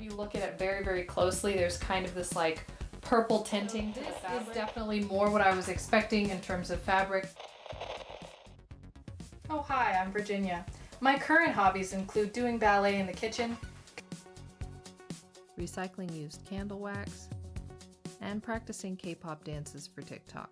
you look at it very, very closely, there's kind of this like purple tinting to the fabric. This is definitely more what I was expecting in terms of fabric. Oh hi, I'm Virginia. My current hobbies include doing ballet in the kitchen, recycling used candle wax, and practicing K-pop dances for TikTok.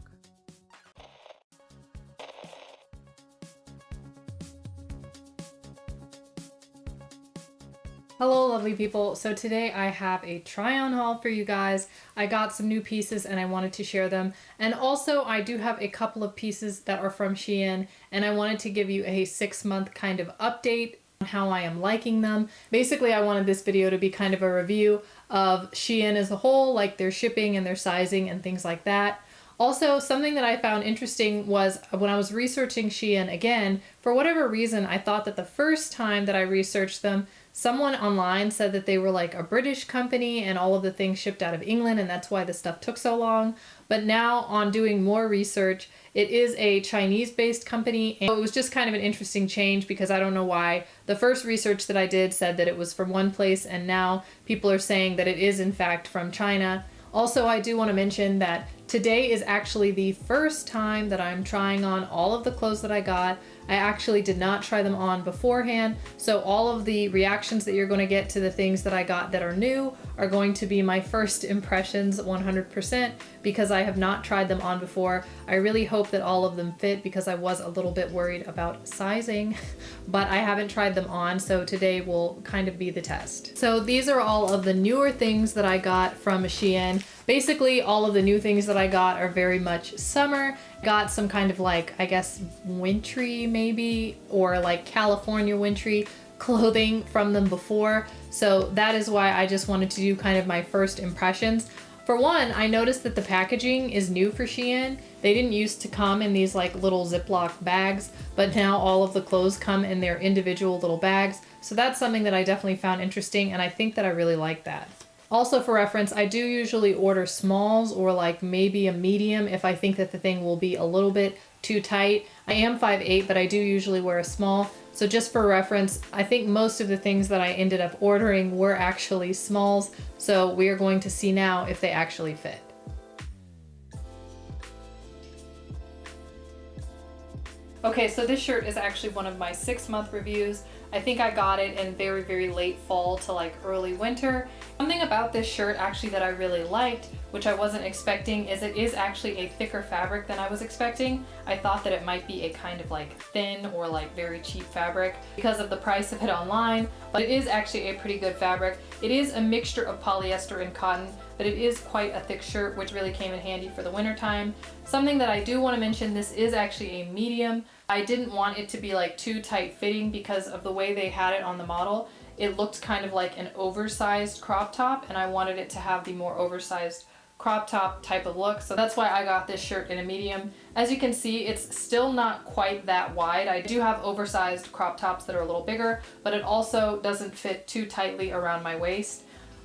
Hello lovely people, so today I have a try-on haul for you guys. I got some new pieces and I wanted to share them, and also I do have a couple of pieces that are from Shein and I wanted to give you a 6-month kind of update on how I am liking them. Basically I wanted this video to be kind of a review of Shein as a whole, like their shipping and their sizing and things like that. Also, something that I found interesting was when I was researching Shein again, for whatever reason, I thought that the first time that I researched them, someone online said that they were like a British company and all of the things shipped out of England and that's why the stuff took so long. But now on doing more research, it is a Chinese-based company. And it was just kind of an interesting change because I don't know why. The first research that I did said that it was from one place and now people are saying that it is in fact from China. Also, I do want to mention that today is actually the first time that I'm trying on all of the clothes that I got. I actually did not try them on beforehand, so all of the reactions that you're going to get to the things that I got that are new are going to be my first impressions 100% because I have not tried them on before. I really hope that all of them fit because I was a little bit worried about sizing, but I haven't tried them on, so today will kind of be the test. So these are all of the newer things that I got from Shein. Basically, all of the new things that I got are very much summer. Got some kind of like, I guess, wintry maybe, or like California wintry clothing from them before. So that is why I just wanted to do kind of my first impressions. For one, I noticed that the packaging is new for Shein. They didn't used to come in these like little Ziploc bags, but now all of the clothes come in their individual little bags. So that's something that I definitely found interesting, and I think that I really like that. Also for reference, I do usually order smalls or like maybe a medium if I think that the thing will be a little bit too tight. I am 5'8", but I do usually wear a small. So just for reference, I think most of the things that I ended up ordering were actually smalls. So we are going to see now if they actually fit. Okay, so this shirt is actually one of my 6-month reviews. I think I got it in very, very late fall to like early winter. Something about this shirt actually that I really liked, which I wasn't expecting, is it is actually a thicker fabric than I was expecting. I thought that it might be a kind of like thin or like very cheap fabric because of the price of it online, but it is actually a pretty good fabric. It is a mixture of polyester and cotton, but it is quite a thick shirt, which really came in handy for the winter time. Something that I do want to mention, this is actually a medium. I didn't want it to be like too tight fitting because of the way they had it on the model. It looked kind of like an oversized crop top, and I wanted it to have the more oversized crop top type of look. So that's why I got this shirt in a medium. As you can see, it's still not quite that wide. I do have oversized crop tops that are a little bigger, but it also doesn't fit too tightly around my waist.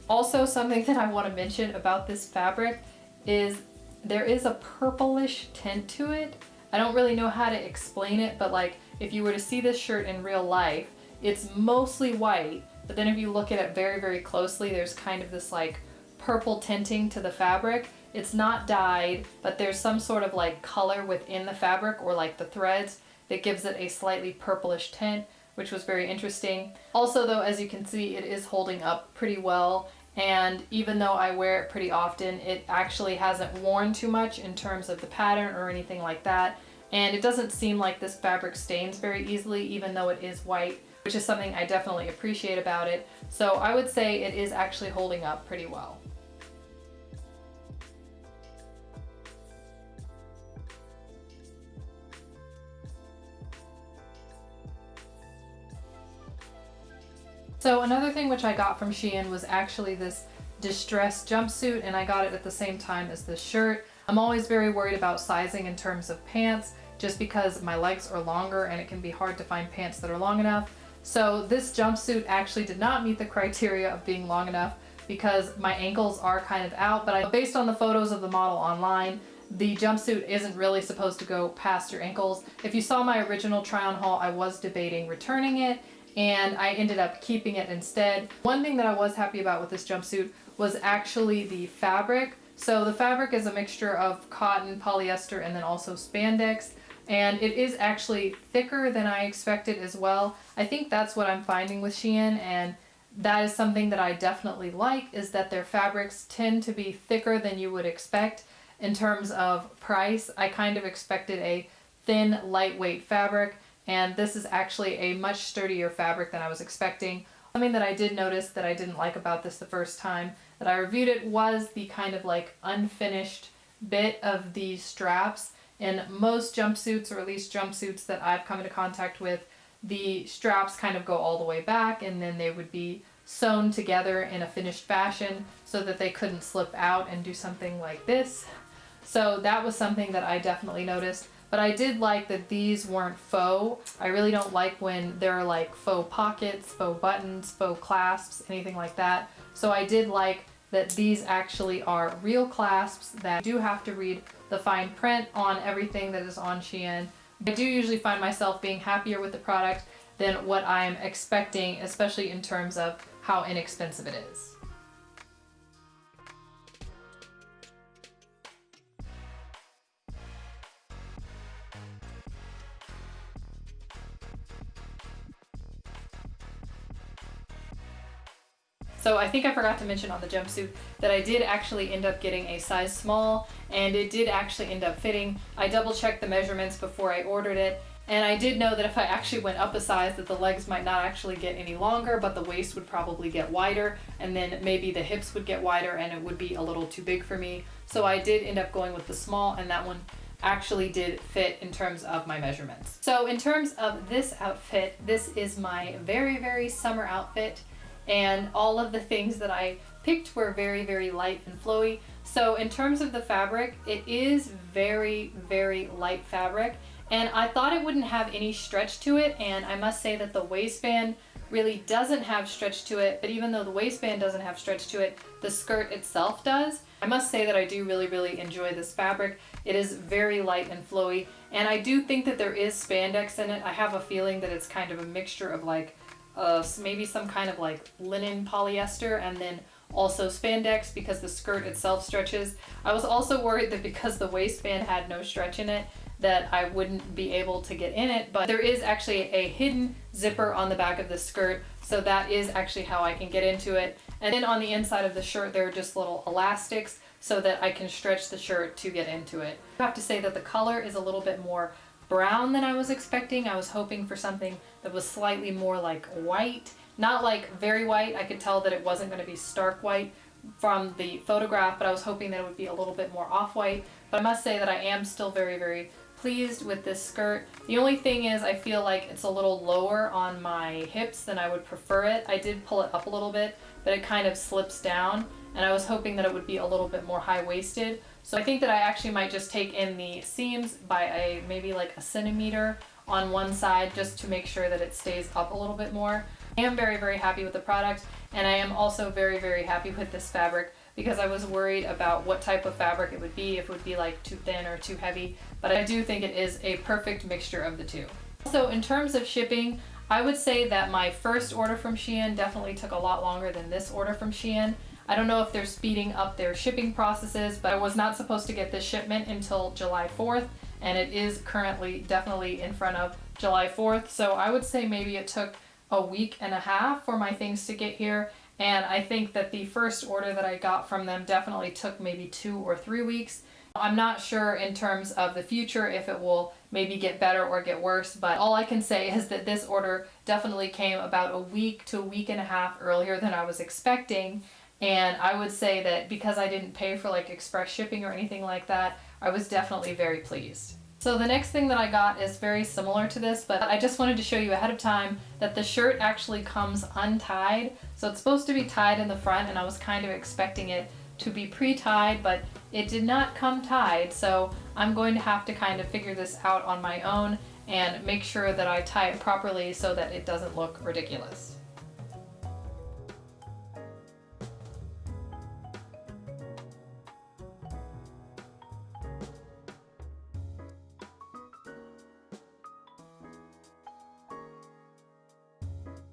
Also, something that I want to mention about this fabric is there is a purplish tint to it. I don't really know how to explain it, but like if you were to see this shirt in real life, it's mostly white, but then if you look at it very, very closely, there's kind of this like purple tinting to the fabric. It's not dyed, but there's some sort of like color within the fabric or like the threads that gives it a slightly purplish tint, which was very interesting. Also though, as you can see, it is holding up pretty well. And even though I wear it pretty often, it actually hasn't worn too much in terms of the pattern or anything like that. And it doesn't seem like this fabric stains very easily, even though it is white, which is something I definitely appreciate about it. So I would say it is actually holding up pretty well. So another thing which I got from Shein was actually this distressed jumpsuit, and I got it at the same time as this shirt. I'm always very worried about sizing in terms of pants, just because my legs are longer and it can be hard to find pants that are long enough. So this jumpsuit actually did not meet the criteria of being long enough because my ankles are kind of out, but based on the photos of the model online, the jumpsuit isn't really supposed to go past your ankles. If you saw my original try-on haul, I was debating returning it, and I ended up keeping it instead. One thing that I was happy about with this jumpsuit was actually the fabric. So the fabric is a mixture of cotton, polyester, and then also spandex. And it is actually thicker than I expected as well. I think that's what I'm finding with Shein, and that is something that I definitely like, is that their fabrics tend to be thicker than you would expect. In terms of price, I kind of expected a thin, lightweight fabric, and this is actually a much sturdier fabric than I was expecting. Something that I did notice that I didn't like about this the first time that I reviewed it was the kind of like unfinished bit of these straps. In most jumpsuits, or at least jumpsuits that I've come into contact with, the straps kind of go all the way back, and then they would be sewn together in a finished fashion so that they couldn't slip out and do something like this. So that was something that I definitely noticed. But I did like that these weren't faux. I really don't like when there are like faux pockets, faux buttons, faux clasps, anything like that. So I did like that these actually are real clasps, that you do have to read the fine print on everything that is on Shein. I do usually find myself being happier with the product than what I'm expecting, especially in terms of how inexpensive it is. So I think I forgot to mention on the jumpsuit that I did actually end up getting a size small, and it did actually end up fitting. I double checked the measurements before I ordered it, and I did know that if I actually went up a size that the legs might not actually get any longer, but the waist would probably get wider, and then maybe the hips would get wider and it would be a little too big for me. So I did end up going with the small, and that one actually did fit in terms of my measurements. So in terms of this outfit, this is my very, very summer outfit. And all of the things that I picked were very, very light and flowy. So in terms of the fabric, it is very, very light fabric, and I thought it wouldn't have any stretch to it, and I must say that the waistband really doesn't have stretch to it, but even though the waistband doesn't have stretch to it, the skirt itself does. I must say that I do really, really enjoy this fabric. It is very light and flowy, and I do think that there is spandex in it. I have a feeling that it's kind of a mixture of like maybe some kind of like linen polyester and then also spandex, because the skirt itself stretches. I was also worried that because the waistband had no stretch in it that I wouldn't be able to get in it, but there is actually a hidden zipper on the back of the skirt, so that is actually how I can get into it. And then on the inside of the shirt there are just little elastics so that I can stretch the shirt to get into it. I have to say that the color is a little bit more brown than I was expecting. I was hoping for something that was slightly more like white, not like very white. I could tell that it wasn't going to be stark white from the photograph, but I was hoping that it would be a little bit more off-white. But I must say that I am still very, very pleased with this skirt. The only thing is I feel like it's a little lower on my hips than I would prefer it. I did pull it up a little bit, but it kind of slips down, and I was hoping that it would be a little bit more high-waisted. So I think that I actually might just take in the seams by maybe like a centimeter on one side, just to make sure that it stays up a little bit more. I am very, very happy with the product, and I am also very, very happy with this fabric, because I was worried about what type of fabric it would be, if it would be like too thin or too heavy, but I do think it is a perfect mixture of the two. So in terms of shipping, I would say that my first order from Shein definitely took a lot longer than this order from Shein. I don't know if they're speeding up their shipping processes, but I was not supposed to get this shipment until July 4th, and it is currently definitely in front of July 4th. So I would say maybe it took a week and a half for my things to get here. And I think that the first order that I got from them definitely took maybe 2 or 3 weeks. I'm not sure in terms of the future if it will maybe get better or get worse, but all I can say is that this order definitely came about a week to a week and a half earlier than I was expecting. And I would say that because I didn't pay for like express shipping or anything like that, I was definitely very pleased. So the next thing that I got is very similar to this, but I just wanted to show you ahead of time that the shirt actually comes untied. So it's supposed to be tied in the front, and I was kind of expecting it to be pre-tied, but it did not come tied. So I'm going to have to kind of figure this out on my own and make sure that I tie it properly so that it doesn't look ridiculous.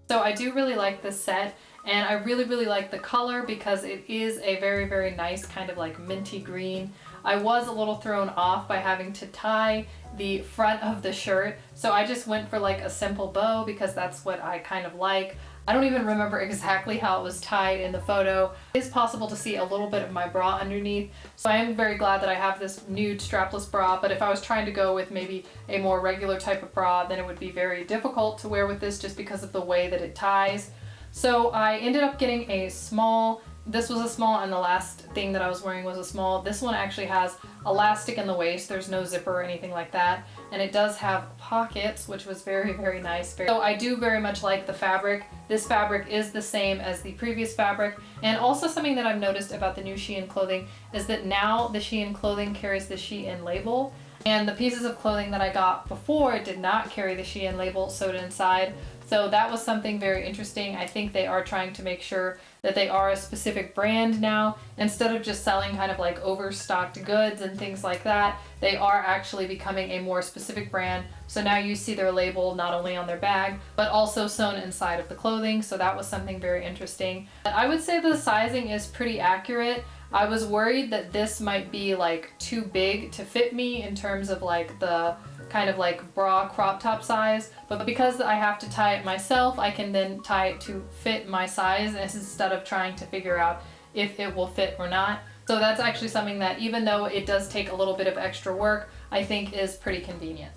So I do really like this set, and I really like the color because it is a very nice kind of like minty green. I was a little thrown off by having to tie the front of the shirt, so I just went for like a simple bow because that's what I kind of like. I don't even remember exactly how it was tied in the photo. It is possible to see a little bit of my bra underneath, so I am very glad that I have this nude strapless bra, but if I was trying to go with maybe a more regular type of bra, then it would be very difficult to wear with this just because of the way that it ties. So I ended up getting a small. This was a small, and the last thing that I was wearing was a small. This one actually has elastic in the waist. There's no zipper or anything like that. And it does have pockets, which was very nice. So I do very much like the fabric. This fabric is the same as the previous fabric. And also something that I've noticed about the new Shein clothing is that now the Shein clothing carries the Shein label. And the pieces of clothing that I got before did not carry the Shein label sewed inside. So that was something very interesting. I think they are trying to make sure that they are a specific brand now. Instead of just selling kind of like overstocked goods and things like that, they are actually becoming a more specific brand. So now you see their label not only on their bag, but also sewn inside of the clothing. So that was something very interesting. I would say the sizing is pretty accurate. I was worried that this might be like too big to fit me in terms of like the kind of like bra crop top size, but because I have to tie it myself, I can then tie it to fit my size instead of trying to figure out if it will fit or not. So that's actually something that, even though it does take a little bit of extra work, I think is pretty convenient.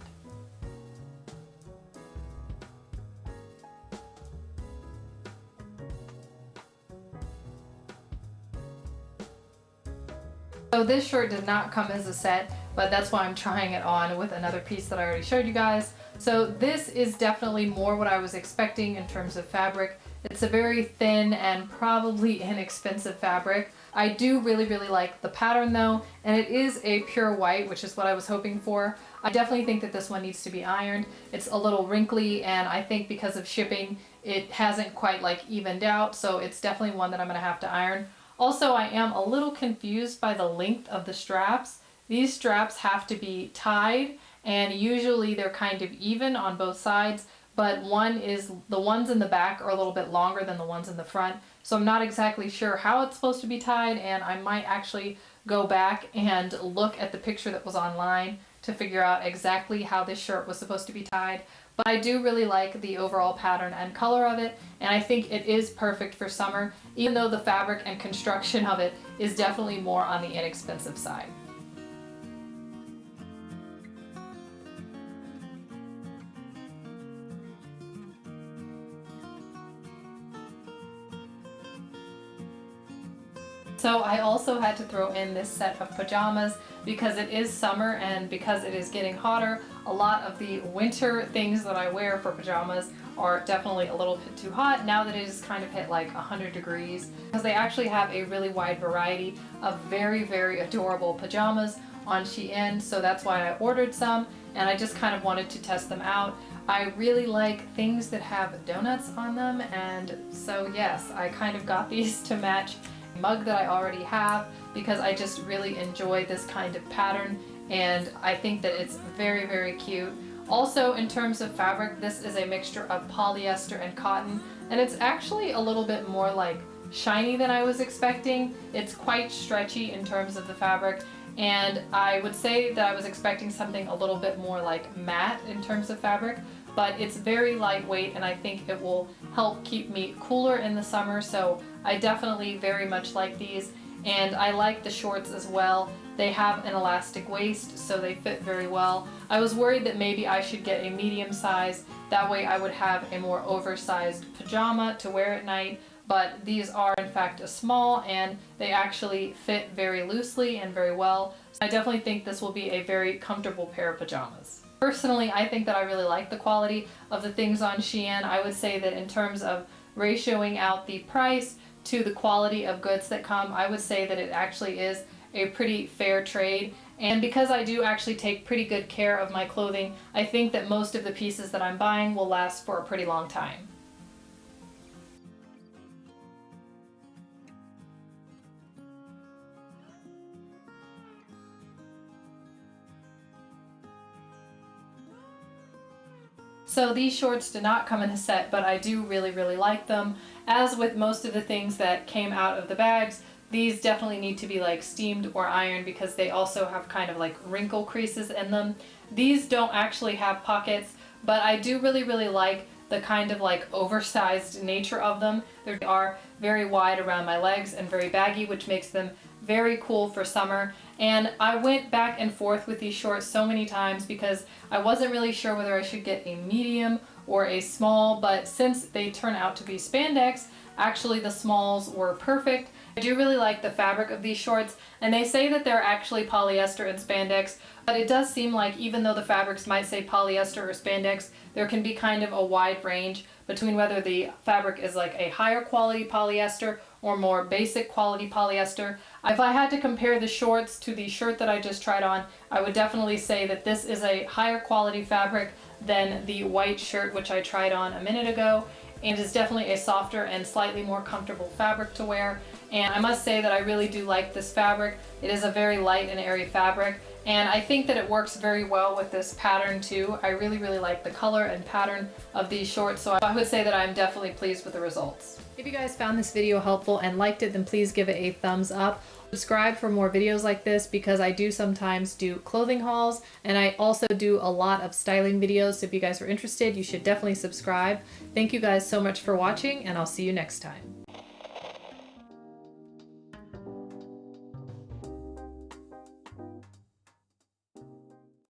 So this shirt did not come as a set, but that's why I'm trying it on with another piece that I already showed you guys. So this is definitely more what I was expecting in terms of fabric. It's a very thin and probably inexpensive fabric. I do really like the pattern though, and it is a pure white, which is what I was hoping for. I definitely think that this one needs to be ironed. It's a little wrinkly, and I think because of shipping, it hasn't quite like evened out, so it's definitely one that I'm gonna have to iron. Also, I am a little confused by the length of the straps. These straps have to be tied, and usually they're kind of even on both sides, but the ones in the back are a little bit longer than the ones in the front. So I'm not exactly sure how it's supposed to be tied, and I might actually go back and look at the picture that was online to figure out exactly how this shirt was supposed to be tied. But I do really like the overall pattern and color of it, and I think it is perfect for summer, even though the fabric and construction of it is definitely more on the inexpensive side. So I also had to throw in this set of pajamas because it is summer, and because it is getting hotter, a lot of the winter things that I wear for pajamas are definitely a little bit too hot now that it has kind of hit like 100 degrees, because they actually have a really wide variety of very adorable pajamas on Shein. So that's why I ordered some, and I just kind of wanted to test them out. I really like things that have donuts on them, and so yes, I kind of got these to match mug that I already have because I just really enjoy this kind of pattern, and I think that it's very cute. Also, in terms of fabric, this is a mixture of polyester and cotton, and it's actually a little bit more like shiny than I was expecting. It's quite stretchy in terms of the fabric, and I would say that I was expecting something a little bit more like matte in terms of fabric, but it's very lightweight, and I think it will help keep me cooler in the summer. So I definitely very much like these, and I like the shorts as well. They have an elastic waist, so they fit very well. I was worried that maybe I should get a medium size, that way I would have a more oversized pajama to wear at night, but these are in fact a small, and they actually fit very loosely and very well. So I definitely think this will be a very comfortable pair of pajamas. Personally, I think that I really like the quality of the things on Shein. I would say that in terms of ratioing out the price to the quality of goods that come, I would say that it actually is a pretty fair trade. And because I do actually take pretty good care of my clothing, I think that most of the pieces that I'm buying will last for a pretty long time. So these shorts did not come in a set, but I do really like them. As with most of the things that came out of the bags, these definitely need to be like steamed or ironed because they also have kind of like wrinkle creases in them. These don't actually have pockets, but I do really like the kind of like oversized nature of them. They are very wide around my legs and very baggy, which makes them very cool for summer. And I went back and forth with these shorts so many times because I wasn't really sure whether I should get a medium or a small, but since they turn out to be spandex, actually the smalls were perfect. I do really like the fabric of these shorts, and they say that they're actually polyester and spandex, but it does seem like even though the fabrics might say polyester or spandex, there can be kind of a wide range between whether the fabric is like a higher quality polyester or more basic quality polyester. If I had to compare the shorts to the shirt that I just tried on, I would definitely say that this is a higher quality fabric than the white shirt which I tried on a minute ago, and is definitely a softer and slightly more comfortable fabric to wear. And I must say that I really do like this fabric. It is a very light and airy fabric, and I think that it works very well with this pattern too. I really like the color and pattern of these shorts, so I would say that I'm definitely pleased with the results. If you guys found this video helpful and liked it, then please give it a thumbs up. Subscribe for more videos like this because I do sometimes do clothing hauls, and I also do a lot of styling videos, so if you guys are interested, you should definitely subscribe. Thank you guys so much for watching, and I'll see you next time.